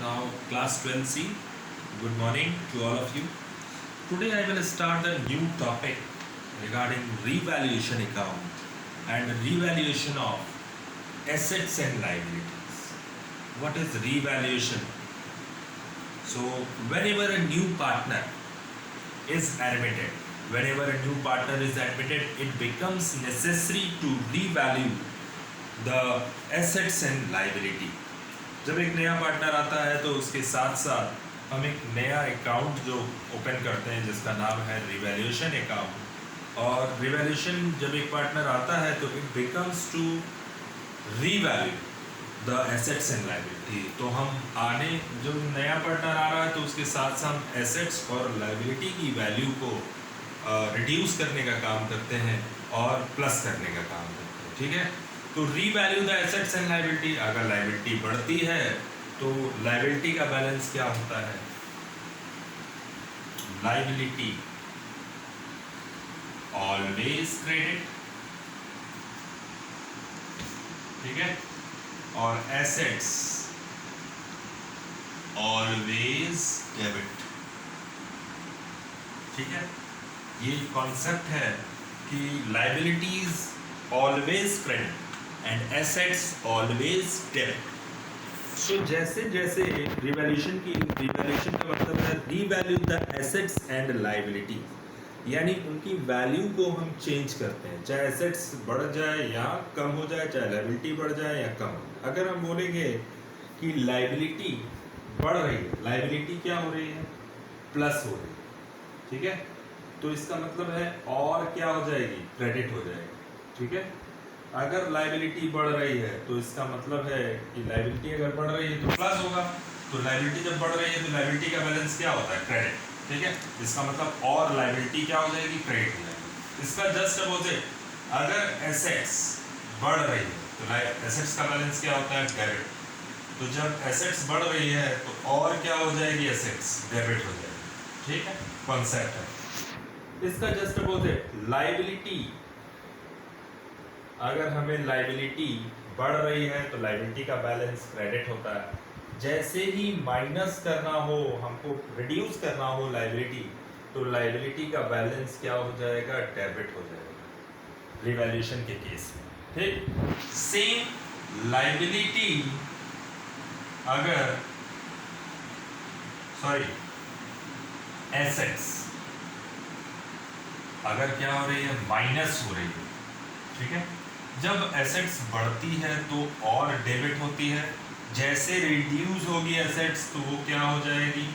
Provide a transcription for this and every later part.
Now, class 12C, good morning to all of you. Today, I will start a new topic regarding revaluation account and revaluation of assets and liabilities. What is revaluation? So, whenever a new partner is admitted, it becomes necessary to revalue the assets and liability. जब एक नया partner आता है तो उसके साथ साथ हम एक नया अकाउंट जो ओपन करते हैं जिसका नाम है रिवैल्यूएशन अकाउंट। और रिवैल्यूएशन जब एक पार्टनर आता है तो it becomes to revalue the assets and liability. तो हम आने जो नया पार्टनर आ रहा है तो उसके साथ साथ हम एसेट्स और लायबिलिटी की वैल्यू को रिड्यूस करने का काम करते हैं और प्लस करने का काम करते हैं। ठीक है, तो revalue the assets and liability. अगर लायबिलिटी बढ़ती है तो लायबिलिटी का बैलेंस क्या होता है? लायबिलिटी ऑलवेज क्रेडिट, ठीक है, और एसेट्स ऑलवेज डेबिट। ठीक है, ये कॉन्सेप्ट है कि liabilities always credit and assets always debit. So जैसे जैसे रिवैल्यूएशन का मतलब है revalue the assets and liability, यानी उनकी वैल्यू को हम चेंज करते हैं, चाहे एसेट्स बढ़ जाए या कम हो जाए, चाहे लायबिलिटी बढ़ जाए या कम हो। अगर हम बोलेंगे कि लायबिलिटी बढ़ रही है, लायबिलिटी क्या हो रही है? प्लस हो रही है। ठीक है, तो इसका मतलब है और क्या हो जाएगी? क्रेडिट हो जाएगी। ठीक है, अगर लायबिलिटी बढ़ रही है तो इसका मतलब है कि लायबिलिटी अगर बढ़ रही है तो प्लस होगा, तो लायबिलिटी जब बढ़ रही है तो लायबिलिटी का बैलेंस क्या होता है? क्रेडिट। ठीक है, इसका मतलब और लायबिलिटी क्या हो जाएगी? क्रेडिट हो जाएगी। इसका जस्ट अपोजिट, अगर एसेट्स बढ़ रही है तो एसेट्स का बैलेंस क्या होता है? डेबिट। तो जब एसेट्स बढ़ रही है तो और क्या हो जाएगी? एसेट्स डेबिट हो जाएगी। ठीक है, कॉन्सेप्ट है। इसका जस्ट अपोजिट लायबिलिटी, अगर हमें लायबिलिटी बढ़ रही है तो लायबिलिटी का बैलेंस क्रेडिट होता है। जैसे ही माइनस करना हो, हमको रिड्यूस करना हो लायबिलिटी, तो लायबिलिटी का बैलेंस क्या हो जाएगा? डेबिट हो जाएगा रिवैल्यूएशन के केस में। ठीक, सेम लायबिलिटी अगर एसेट्स अगर क्या हो रही है? माइनस हो रही है। ठीक है, जब एसेट्स बढ़ती है तो और डेबिट होती है, जैसे रिड्यूस होगी एसेट्स तो वो क्या हो जाएगी?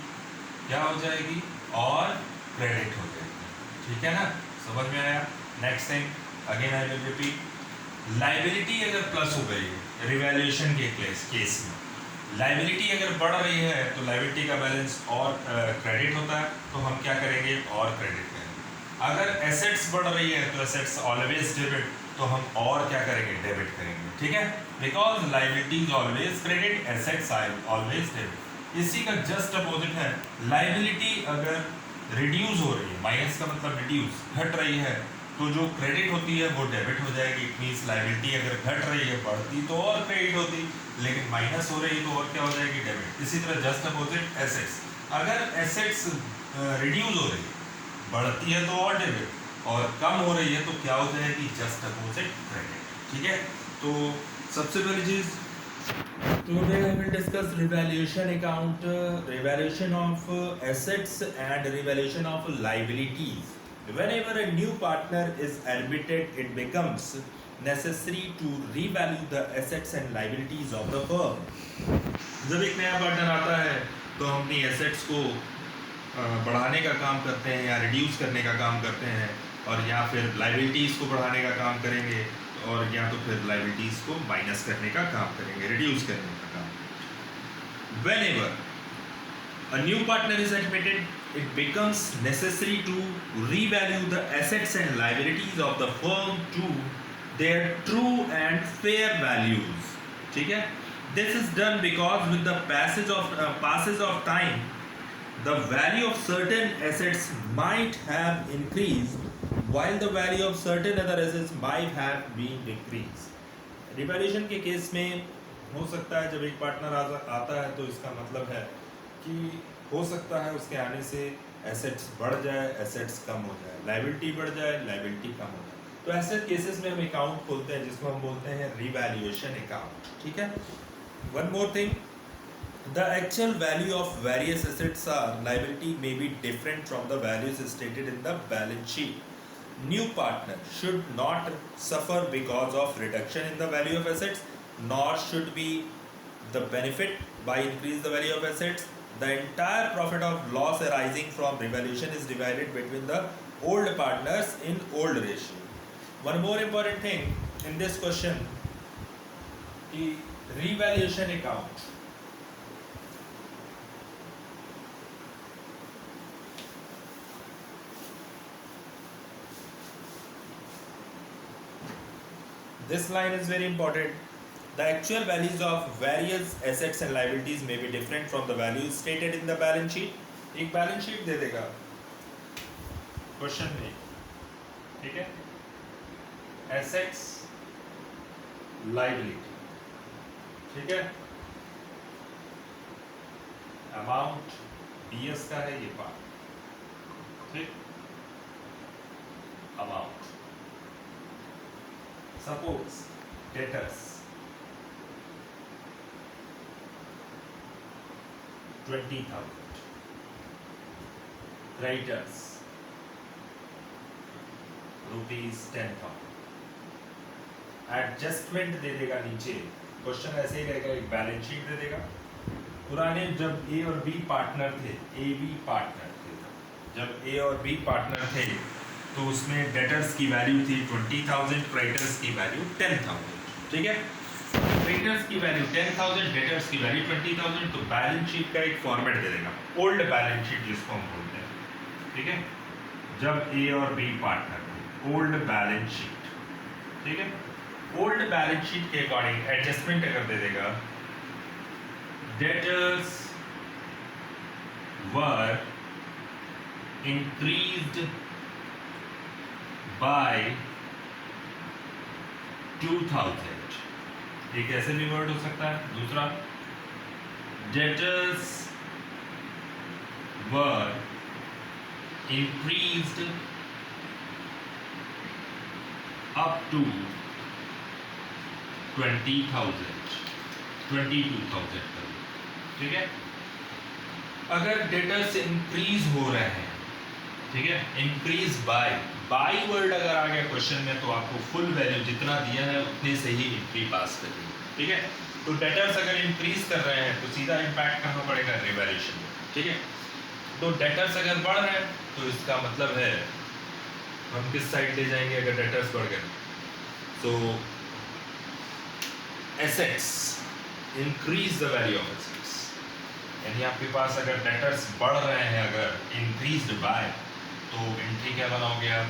और क्रेडिट हो जाएगी। ठीक है ना, समझ में आया? Next thing again I will repeat, liability अगर प्लस हो गई है रिवैल्यूएशन के केस में, लायबिलिटी अगर बढ़ रही है तो लायबिलिटी का बैलेंस और क्रेडिट होता है, तो हम क्या करेंगे? और क्रेडिट करेंगे। अगर एसेट्स बढ़ रही है तो एसेट्स ऑलवेज डेबिट, तो हम और क्या करेंगे? डेबिट करेंगे। ठीक है, because liability is always credit, assets always debit. इसी का जस्ट अपोजिट है, लायबिलिटी अगर रिड्यूस हो रही है, माइनस का मतलब रिड्यूस, घट रही है, तो जो क्रेडिट होती है वो डेबिट हो जाएगी। इट मींस लायबिलिटी अगर घट रही है, बढ़ती तो और क्रेडिट होती, लेकिन माइनस हो रही है तो और क्या हो जाएगी? डेबिट। इसी तरह जस्ट अपोजिट एसेट्स, अगर एसेट्स रिड्यूस हो रही है, बढ़ती है तो और डेबिट, और कम हो रही है तो क्या हो जाएगी? Just opposite credit. ठीक है, तो सबसे पहली चीज today I will discuss revaluation account, revaluation of assets and revaluation of liabilities. Whenever a new partner is admitted, it becomes necessary to revalue the assets and liabilities of the firm. जब एक नया partner आता है तो हम अपनी assets को बढ़ाने का काम करते हैं या रिड्यूस करने का काम करते हैं, और या फिर लायबिलिटीज़ को बढ़ाने का काम करेंगे, और या तो फिर लायबिलिटीज़ को माइनस करने का काम करेंगे, रिड्यूस करने का काम। Whenever a new partner is admitted, it becomes necessary to revalue the assets and liabilities of the firm to their true and fair values. ठीक है, this is done because with the passage of time, the value of certain assets might have increased while the value of certain other assets might have been decreased. Revaluation के case में हो सकता है जब एक partner आता है तो इसका मतलब है कि हो सकता है उसके आने से एसेट्स बढ़ जाए, एसेट्स कम हो जाए, लायबिलिटी बढ़ जाए, लायबिलिटी कम हो जाए। तो ऐसे केसेस में हम अकाउंट खोलते हैं जिसको हम बोलते हैं रिवैल्यूएशन अकाउंट। ठीक है। One more thing, the actual value of various assets or liability may be different from the values stated in the balance sheet. New partner should not suffer because of reduction in the value of assets, nor should be the benefit by increase the value of assets. The entire profit of loss arising from revaluation is divided between the old partners in old ratio. One more important thing in this question, the revaluation account. This line is very important. The actual values of various assets and liabilities may be different from the values stated in the balance sheet. एक balance sheet दे देगा question में, ठीक है, assets, liability, ठीक है, amount BS का है ये पार्ट, ठीक, amount, suppose debtors 20,000, creditors ₹10,000, adjustment दे देगा नीचे, क्वेश्चन ऐसे ही रहेगा, एक बैलेंस शीट दे देगा। पुराने जब ए और बी पार्टनर थे, ए बी पार्टनर थे, जब ए और बी पार्टनर थे तो उसमें डेटर्स की वैल्यू थी 20,000, क्रेडिटर्स की वैल्यू 10,000, ठीक है। क्रेडिटर्स की वैल्यू 10,000, डेटर्स की वैल्यू 20,000, तो बैलेंस शीट का एक फॉर्मेट दे देगा, ओल्ड बैलेंस शीट जिसको हम बोलते हैं, ठीक है। जब ए और बी पार्टनर थे, ओल्ड बैलेंस शीट, ठीक है। ओल्ड बैलेंस शीट के अकॉर्डिंग एडजस्टमेंट अगर दे देगा, डेटर्स वर इंक्रीज्ड by 2,000, एक ऐसे भी वर्ड हो सकता है। दूसरा, debtors were increased up to 20,000, 22,000, ठीक है। अगर डेटर्स इंक्रीज हो रहे हैं, ठीक है, इंक्रीज बाय वर्ड अगर आ गया क्वेश्चन में तो आपको फुल वैल्यू जितना दिया है उतने से ही एंट्री पास करनी है, ठीक है। तो डेटर्स अगर इंक्रीज कर रहे हैं तो सीधा इंपैक्ट करना पड़ेगा रिवैल्यूएशन में, ठीक है। तो डेटर्स अगर बढ़ रहे हैं तो इसका मतलब है हम किस साइड ले जाएंगे अगर डेटर्स बढ़ गए, so assets increase the value of assets, यानी आपके पास अगर डेटर्स बढ़ रहे हैं, अगर इंक्रीज्ड बाय, तो एंट्री क्या बनाओगे आप,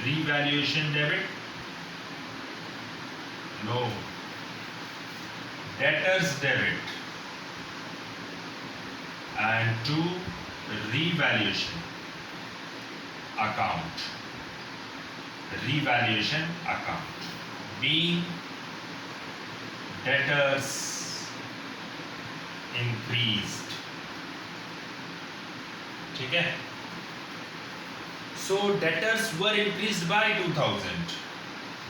revaluation debit, no, debtors debit and to revaluation account, revaluation account being debtors increased, ठीक है। So debtors were increased by 2,000,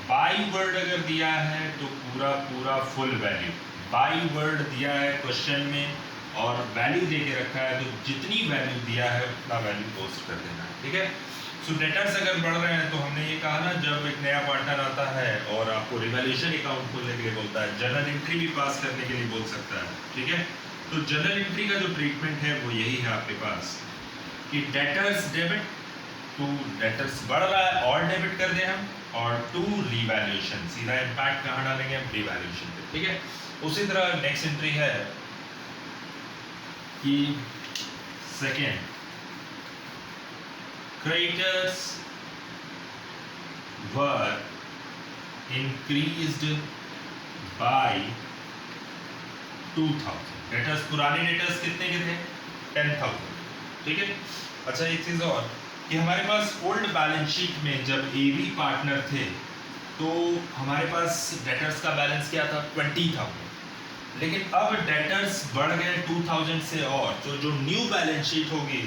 by word अगर दिया है तो पूरा फुल वैल्यू, बाई वर्ड दिया है क्वेश्चन में और वैल्यू दे के रखा है तो जितनी वैल्यू दिया है उतना वैल्यू पोस्ट कर देना है, ठीक है। सो डेटर्स अगर बढ़ रहे हैं तो हमने ये कहा ना, जब एक नया पार्टनर आता है और आपको रिवैल्यूएशन अकाउंट खोलने के लिए बोलता है, जर्नल एंट्री भी पास करने के लिए बोल सकता है, ठीक है। तो जर्नल एंट्री का जो ट्रीटमेंट है वो यही है आपके पास कि डेटर्स डेबिट, टू डेटर्स बढ़ रहा है और डेबिट कर दे हम, और टू रिवैल्यूएशन, सीधा इंपैक्ट कहाँ डालेंगे हम, रिवैल्यूएशन पे, ठीक है। उसी तरह नेक्स्ट एंट्री है कि second, creditors were increased by 2,000, debtors, पुराने डेटर्स कितने के थे, 10,000, ठीक है। अच्छा एक चीज और कि हमारे पास ओल्ड बैलेंस शीट में जब ए बी पार्टनर थे तो हमारे पास डेटर्स का बैलेंस क्या था 20,000, लेकिन अब डेटर्स बढ़ गए 2000 से और जो न्यू बैलेंस शीट होगी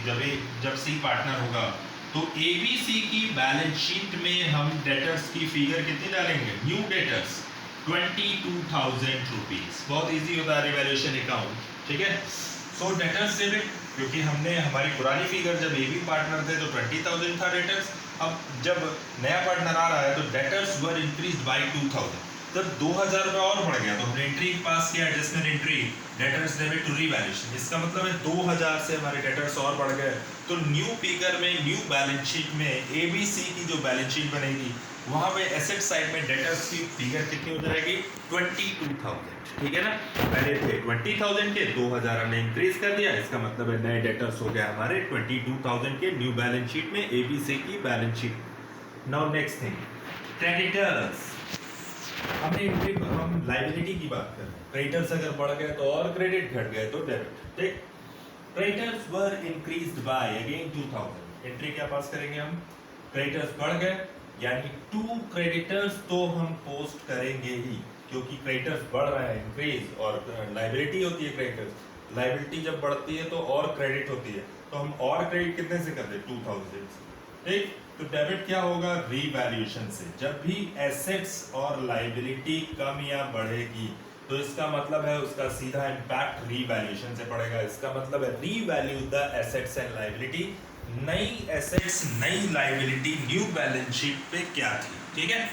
जब सी पार्टनर होगा तो एबीसी की बैलेंस शीट में हम डेटर्स की फिगर कितनी डालेंगे, न्यू डेटर्स 22,000 रुपीज। बहुत इजी होता है रिवैल्यूएशन अकाउंट, ठीक है। सो डेटर्स डेबिट, क्योंकि हमने हमारी पुरानी फिगर जब एबी पार्टनर थे तो 20,000 था डेटर्स, अब जब नया पार्टनर आ रहा है तो डेटर्स वर इंक्रीज्ड बाय 2,000, तब 2,000 रुपये और बढ़ गया तो हमने एंट्री पास किया, adjustment entry debtors debit to revaluation. इसका मतलब है 2,000 से हमारे डेटर्स और बढ़ गए, तो न्यू फिगर में न्यू बैलेंस शीट में एबीसी की जो बैलेंस शीट बनेगी वहां पे एसेट साइड में डेटर्स की फिगर कितनी हो जाएगी 22,000, ठीक है ना। पहले थे 20,000 के, 2,000 हमने इंक्रीज कर दिया, इसका मतलब है नए डेटर्स हो गए हमारे 22,000 के न्यू बैलेंस शीट में एबीसी की balance sheet. Now next thing, creditors. हम लायबिलिटी की बात कर रहे हैं, क्रेडिटर्स अगर बढ़ गए तो और क्रेडिट, घट गए तो डेबिट, ठीक। क्रेडिटर्स वर इंक्रीज्ड बाय अगेन 2,000, एंट्री क्या पास करेंगे हम, क्रेडिटर्स बढ़ गए यानी 2 क्रेडिटर्स तो हम पोस्ट करेंगे ही, क्योंकि क्रेडिटर्स बढ़ रहा है इंक्रीज, और लायबिलिटी होती है क्रेडिटर्स, लायबिलिटी जब बढ़ती है तो और क्रेडिट होती है, तो हम और क्रेडिट कितने से कर दे 2,000 से, ठीक। तो डेबिट क्या होगा, रीवैल्यूएशन से। जब भी एसेट्स और लायबिलिटी कम या बढ़ेगी तो इसका मतलब है उसका सीधा इंपैक्ट रीवैल्यूएशन से पड़ेगा। इसका मतलब है revalue the assets and liability, नई एसेट्स नई लायबिलिटी न्यू बैलेंस शीट पे क्या थी, ठीक है।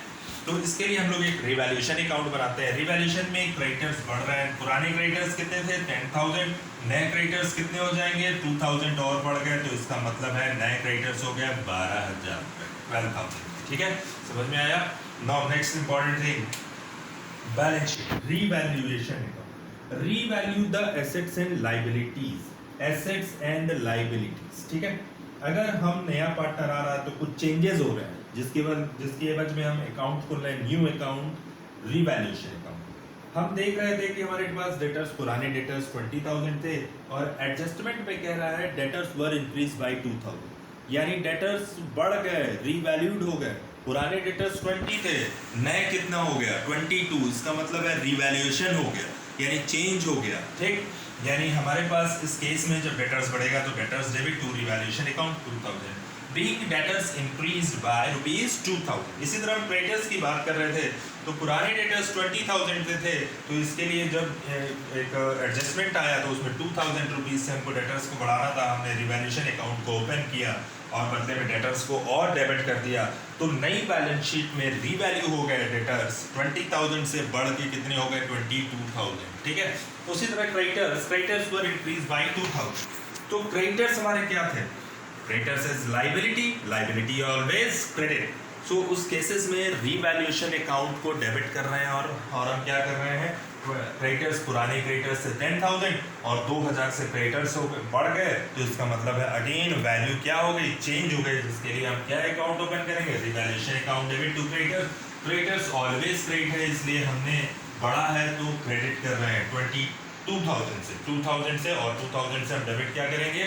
तो इसके लिए हम लोग एक रिवैल्यूएशन अकाउंट बनाते हैं। रिवैल्यूएशन में क्रेडिटर्स बढ़ रहे हैं, पुराने क्रेडिटर्स कितने थे 10,000, नए क्रेडिटर्स कितने हो जाएंगे 2,000 और बढ़ गए, तो इसका मतलब है नए क्रेडिटर्स हो गए 12,000 रुपए, 12,000, ठीक है, समझ में आया। Now next important thing, balance sheet revaluation account, revalue the assets and liabilities, assets and liabilities, ठीक है। अगर हम नया पार्टनर आ रहा है तो कुछ चेंजेस हो रहे हैं, जिसकी एवज में हम अकाउंट खोल रहे हैं, न्यू अकाउंट रिवैल्यूएशन अकाउंट। हम देख रहे थे कि हमारे पास डेटर्स, पुराने डेटर्स 20,000 थे और एडजस्टमेंट पे कह रहा है डेटर्स वर इंक्रीज बाय 2,000, यानी डेटर्स बढ़ गए, रीवैल्यूड हो गए। पुराने डेटर्स 20 थे, नए कितना हो गया 22, इसका मतलब है रिवैल्यूएशन हो गया, यानी चेंज हो गया, ठीक। यानी हमारे पास इस केस में जब डेटर्स बढ़ेगा तो debtors debit to revaluation account 2,000, being debtors increased by ₹2,000। इसी तरह हम क्रेडिटर्स की बात कर रहे थे तो पुराने डेटर्स 20,000 के थे, तो इसके लिए जब एक एडजस्टमेंट आया तो उसमें 2,000 रुपीज से हमको डेटर्स को बढ़ाना था, हमने रिवैल्यूएशन अकाउंट को ओपन किया और बदले में डेटर्स को और डेबिट कर दिया, तो नई बैलेंस शीट में रीवैल्यू हो गए डेटर्स 20,000 से बढ़ के कितने हो गए 22,000, ठीक है। उसी तरह क्रेडिटर्स वर इंक्रीज बाय 2,000, तो क्रेडिटर्स हमारे क्या थे, creditors is liability always credit. So उस केसेस में रीवैल्यूएशन अकाउंट को डेबिट कर रहे हैं और हम क्या कर रहे हैं, क्रेडिटर्स पुराने क्रेडिटर्स से 10,000 और 2,000 से क्रेडिटर्स बढ़ गए, तो इसका मतलब है अगेन वैल्यू क्या हो गई, चेंज हो गई, जिसके लिए हम क्या अकाउंट ओपन करेंगे, revaluation account debit to creditors always credit है, इसलिए हमने बढ़ा है तो क्रेडिट कर रहे हैं 22,000 से, 2,000 से, और 2,000 से हम डेबिट क्या करेंगे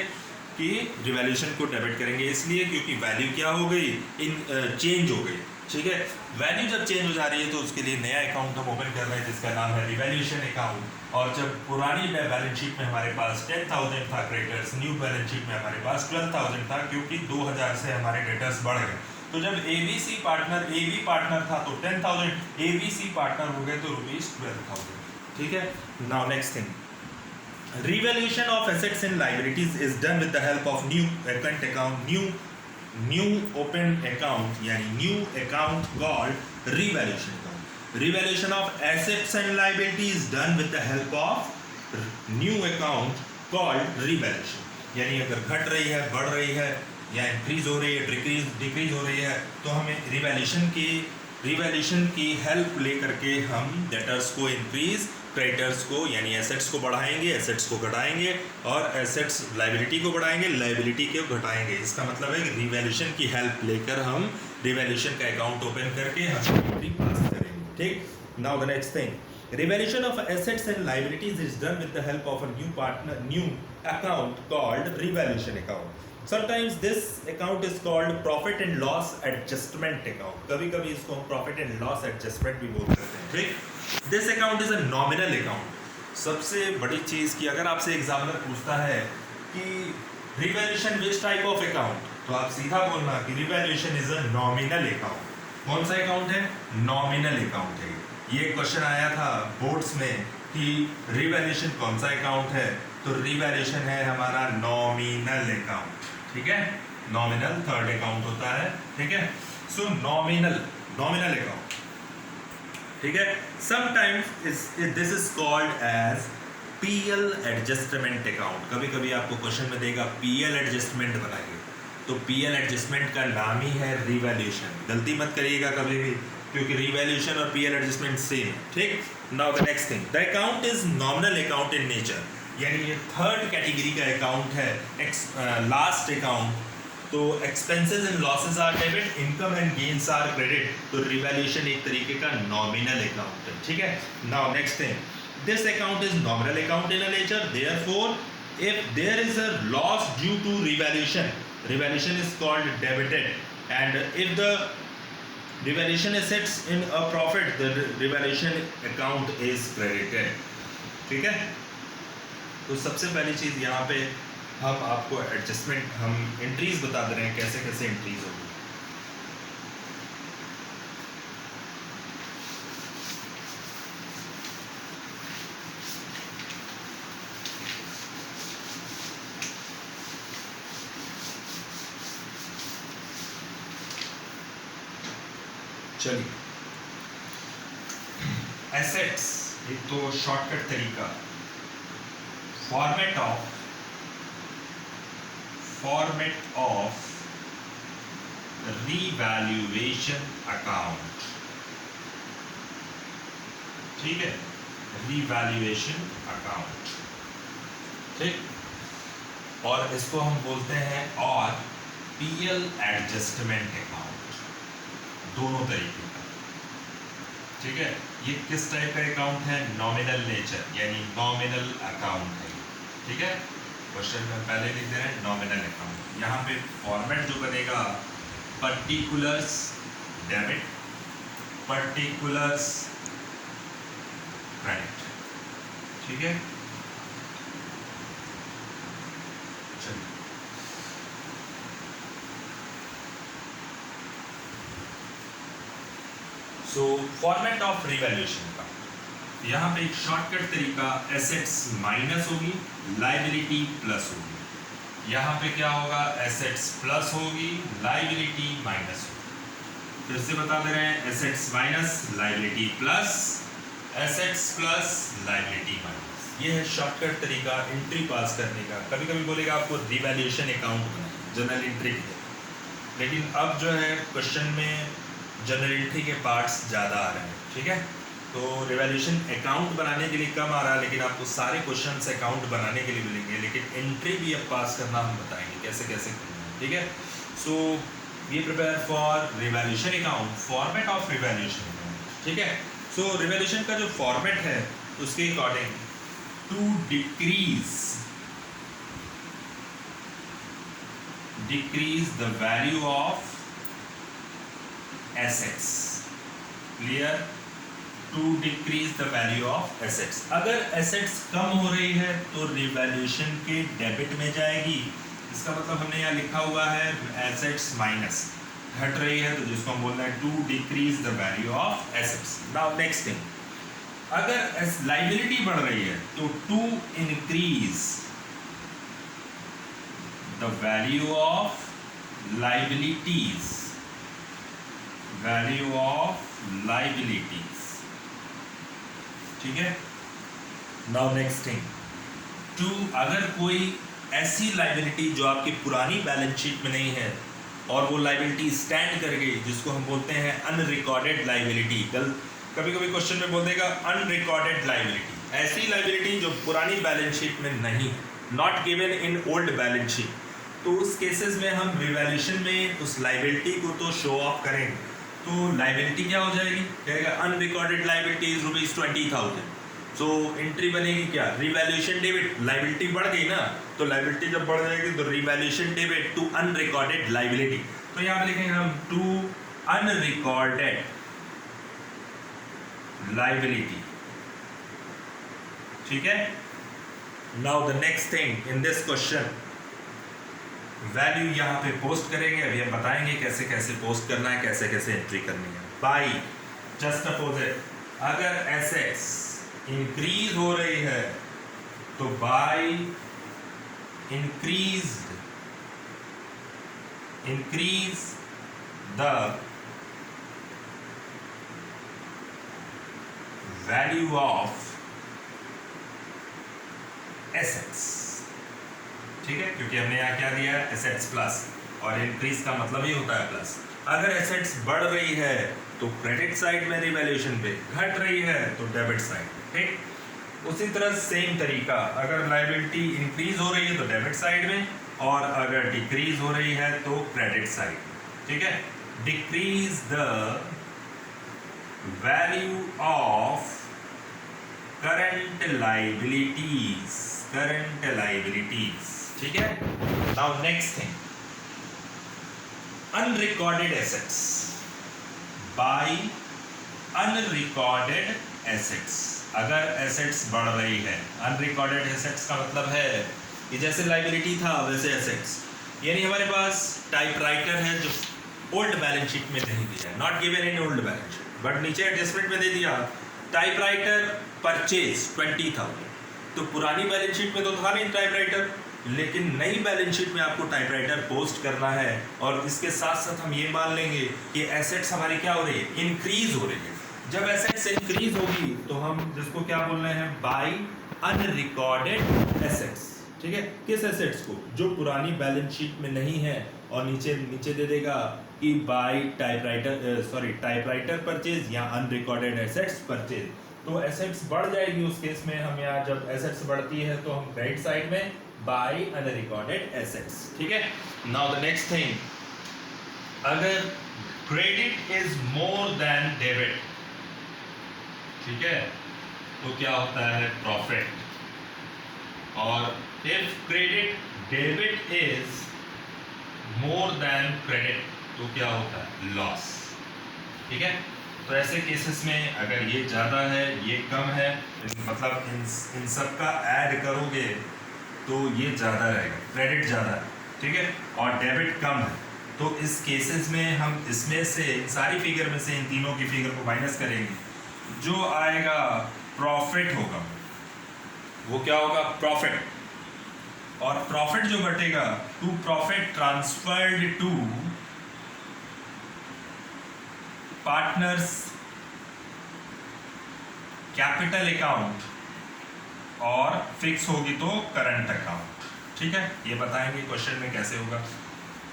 कि रिवैल्यूएशन को डेबिट करेंगे, इसलिए क्योंकि वैल्यू क्या हो गई, चेंज हो गई, ठीक है। वैल्यू जब चेंज हो जा रही है तो उसके लिए नया अकाउंट हम ओपन कर रहे हैं जिसका नाम है रिवैल्यूएशन अकाउंट, और जब पुरानी बैलेंस शीट में हमारे पास 10,000 था क्रेडिटर्स, न्यू बैलेंस शीट में हमारे पास 12,000 था, क्योंकि 2,000 से हमारे डेटर्स बढ़ गए, तो जब एबी पार्टनर था तो 10,000, एबीसी पार्टनर हो गए तो ₹12,000, ठीक है। Now next thing, revaluation of assets and liabilities is done with the help of new open account, यानी new account called revaluation account। revaluation of assets and liabilities is done with the help of new account called revaluation, यानी अगर घट रही है, बढ़ रही है, या इंक्रीज हो रही है, डिक्रीज हो रही है, तो हमें रिवैल्यूएशन की हेल्प लेकर के हम डेटर्स को इंक्रीज, क्रेडिटर्स को यानी एसेट्स को बढ़ाएंगे, एसेट्स को घटाएंगे, और एसेट्स लायबिलिटी को बढ़ाएंगे, लायबिलिटी को घटाएंगे। इसका मतलब है कि रिवैल्यूएशन की हेल्प लेकर हम रिवैल्यूएशन का अकाउंट ओपन करके हम एंट्री पास करेंगे, ठीक। Now the next thing, revaluation of assets and liabilities is done with the help of a new account called revaluation account। Sometimes this account is called profit and loss adjustment account. कभी कभी इसको हम profit and loss adjustment भी बोल सकते हैं. ठीक. This account is a nominal account. सबसे बड़ी चीज़ कि अगर आपसे एग्जामिनर पूछता है कि revaluation which type of account, तो आप सीधा बोलना कि revaluation is a nominal account. कौन सा अकाउंट है? नॉमिनल अकाउंट है. ये क्वेश्चन आया था बोर्ड्स में कि रिवैल्यूएशन कौन सा अकाउंट है, तो रिवैल्यूएशन है हमारा नॉमिनल अकाउंट. ठीक है, नॉमिनल थर्ड अकाउंट होता है. ठीक है, सो नॉमिनल अकाउंट. ठीक है, sometimes this is called as PL adjustment account. कभी कभी आपको क्वेश्चन में देगा पीएल एडजस्टमेंट बनाइए, तो पीएल एडजस्टमेंट का नाम ही है रिवैल्यूएशन. गलती मत करिएगा कभी भी, क्योंकि रिवैल्यूएशन और पीएल एडजस्टमेंट सेम. ठीक. Now the next thing, the account is nominal account in nature, यानी ये थर्ड कैटेगरी का अकाउंट है. लास्ट अकाउंट, तो expenses and losses are debit, income and gains are credit, तो रिवैल्यूएशन एक तरीके का नॉमिनल अकाउंट है. ठीक है. Now next thing, this account is nominal account in a nature, therefore if there is a loss due to revaluation is called debited, and if the revaluation assets in a profit, the revaluation account is credited. ठीक है. तो सबसे पहली चीज यहाँ पे हम आपको एडजस्टमेंट, हम एंट्रीज बता दे रहे हैं कैसे कैसे एंट्रीज होगी. चलिए, एसेट्स, एक तो शॉर्टकट तरीका, फॉर्मेट ऑफ रीवैल्यूएशन अकाउंट. ठीक है, रीवैल्यूएशन अकाउंट. ठीक. और इसको हम बोलते हैं और पीएल एडजस्टमेंट अकाउंट. दोनों तरीके का. ठीक है. ये किस टाइप का अकाउंट है? नॉमिनल नेचर, यानी नॉमिनल अकाउंट है. ठीक है. क्वेश्चन में पहले लिख दे रहे हैं नॉमिनल अकाउंट. यहाँ पे फॉर्मेट जो बनेगा, पर्टिकुलर्स डेबिट, पर्टिकुलर्स क्रेडिट. ठीक है. चलिए, सो फॉर्मेट ऑफ रिवैल्यूएशन का यहाँ पे एक शॉर्टकट तरीका, एसेट्स माइनस होगी, लायबिलिटी प्लस होगी. यहाँ पे क्या होगा? एसेट्स प्लस होगी, लायबिलिटी माइनस होगी. फिर से बता दे रहे हैं, assets minus, liability plus, assets plus, liability minus. ये है शॉर्टकट तरीका एंट्री पास करने का. कभी कभी बोलेगा आपको रिवैल्यूएशन अकाउंट बनाए, जनरल एंट्री की, लेकिन अब जो है क्वेश्चन में जनरल एंट्री के पार्ट्स ज़्यादा आ रहे हैं. ठीक है. तो रिवैल्यूएशन अकाउंट बनाने के लिए कम आ रहा है, लेकिन आपको सारे क्वेश्चंस अकाउंट बनाने के लिए मिलेंगे, लेकिन एंट्री भी अब पास करना हम बताएंगे कैसे कैसे करना है. ठीक है. So we prepare for revaluation account, format of revaluation account. ठीक है. सो रिवैल्यूएशन का जो फॉर्मेट है उसके according, to decrease the value of assets. clear? To decrease the value of assets. अगर assets कम हो रही है तो रिवैल्यूएशन के डेबिट में जाएगी. इसका मतलब हमने यहाँ लिखा हुआ है assets माइनस, घट रही है, तो जिसको हम बोल रहे हैं to decrease the value of assets. Now next thing, अगर liability बढ़ रही है तो to increase the value of liabilities. Value of liabilities. ठीक है. नाउ नेक्स्ट थिंग, टू, अगर कोई ऐसी लाइबिलिटी जो आपकी पुरानी बैलेंस शीट में नहीं है और वो लाइबिलिटी स्टैंड कर गई, जिसको हम बोलते हैं अनरिकॉर्डेड लाइबिलिटी. कभी कभी क्वेश्चन में बोल देगा अनरिकॉर्डेड लाइबिलिटी, ऐसी लाइबिलिटी जो पुरानी बैलेंस शीट में नहीं, not given in old balance sheet. तो उस केसेस में हम रिवैल्यूएशन में उस लाइबिलिटी को तो शो ऑफ करेंगे. तो लाइबिलिटी क्या हो जाएगी? कहेगा unrecorded liability is ₹20,000. So entry बनेगी क्या, रिवैल्यूएशन डेबिट, लाइबिलिटी बढ़ गई ना, तो लाइबिलिटी जब बढ़ जाएगी तो revaluation debit to unrecorded liability, तो यहाँ लिखेंगे हम टू अनरिकॉर्डेड लाइबिलिटी, ठीक है। Now the next thing in this question, value यहाँ पे पोस्ट करेंगे, अभी हम बताएंगे कैसे कैसे पोस्ट करना है, कैसे कैसे एंट्री करनी है। बाई जस्ट अपोजिट, अगर एसेट्स इंक्रीज हो रही है तो by increase the value of assets, ठीक है, क्योंकि हमने यहाँ क्या दिया है, एसेट्स प्लस, और इंक्रीज का मतलब ही होता है प्लस। अगर एसेट्स बढ़ रही है तो क्रेडिट साइड में रिवैल्यूएशन पे, घट रही है तो डेबिट साइड, ठीक। उसी तरह सेम तरीका, अगर लायबिलिटी इंक्रीज हो रही है तो डेबिट साइड में, और अगर डिक्रीज हो रही है तो क्रेडिट साइड, ठीक है। Decrease the value of current liabilities, ठीक है। Now next thing, unrecorded assets bye unrecorded assets, अगर एसेट्स बढ़ रही है, अनरिकॉर्डेड एसेट्स का मतलब है कि जैसे लाइबिलिटी था वैसे एसेट्स, यानी हमारे पास टाइपराइटर है जो ओल्ड बैलेंस शीट में नहीं दिया है, not given in old balance sheet, but नीचे एडजस्टमेंट में दे दिया टाइपराइटर परचेज 20,000, तो पुरानी बैलेंस शीट में तो था नहीं टाइपराइटर, लेकिन नई बैलेंस शीट में आपको टाइपराइटर पोस्ट करना है, और इसके साथ साथ हम ये मान लेंगे कि एसेट्स हमारी क्या हो रही है, इंक्रीज हो रही है। जब एसेट्स इंक्रीज होगी तो हम जिसको क्या बोल रहे हैं, बाय अनरिकॉर्डेड एसेट्स, ठीक है। किस एसेट्स को, जो पुरानी बैलेंस शीट में नहीं है, और नीचे दे देगा कि बाय टाइपराइटर परचेज या अनरिकॉर्डेड एसेट्स परचेज, तो एसेट्स बढ़ जाएगी उस केस में। हम यहाँ जब एसेट्स बढ़ती है तो हम क्रेडिट साइड में बाय अनरिकॉर्डेड एसेट्स, ठीक है। नाउ द नेक्स्ट थिंग, अगर credit is more than debit, ठीक है, तो क्या होता है, प्रॉफिट, और if credit debit is more than credit तो क्या होता है, लॉस, ठीक है। तो ऐसे केसेस में अगर ये ज़्यादा है ये कम है, मतलब इन सब का ऐड करोगे तो ये ज़्यादा रहेगा, क्रेडिट ज़्यादा है, ठीक है, और डेबिट कम है, तो इस केसेस में हम इसमें से सारी फिगर में से इन तीनों की फिगर को माइनस करेंगे, जो आएगा प्रॉफिट होगा, वो क्या होगा, प्रॉफिट, और प्रॉफिट जो बटेगा to profit transferred to partners capital account, और फिक्स होगी तो करंट अकाउंट, ठीक है। ये बताएंगे क्वेश्चन में कैसे होगा।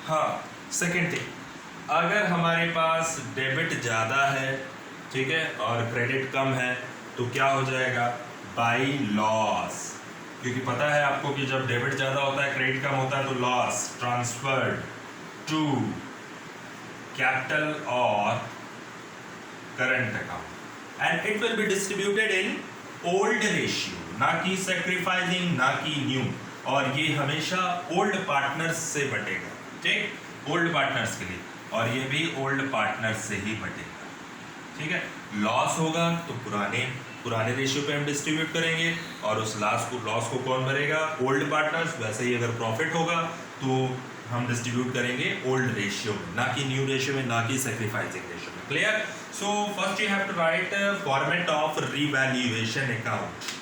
हाँ, सेकेंड थिंग, अगर हमारे पास डेबिट ज़्यादा है, ठीक है, और क्रेडिट कम है, तो क्या हो जाएगा, बाय लॉस, क्योंकि पता है आपको कि जब डेबिट ज़्यादा होता है क्रेडिट कम होता है, तो लॉस ट्रांसफर्ड टू कैपिटल और current account, and it will be distributed in old ratio, ना कि सैक्रिफाइसिंग, ना कि न्यू, और ये हमेशा ओल्ड पार्टनर्स से बटेगा, ठीक, ओल्ड पार्टनर्स के लिए, और ये भी ओल्ड पार्टनर्स से ही बटेगा, ठीक है। लॉस होगा तो पुराने रेशियो पे हम डिस्ट्रीब्यूट करेंगे, और उस लॉस को कौन भरेगा, ओल्ड पार्टनर्स। वैसे ही अगर प्रॉफिट होगा तो हम डिस्ट्रीब्यूट करेंगे ओल्ड रेशियो में, ना कि न्यू रेशियो में, ना कि सैक्रिफाइसिंग रेशियो में। Clear? So first you have to write format of revaluation account.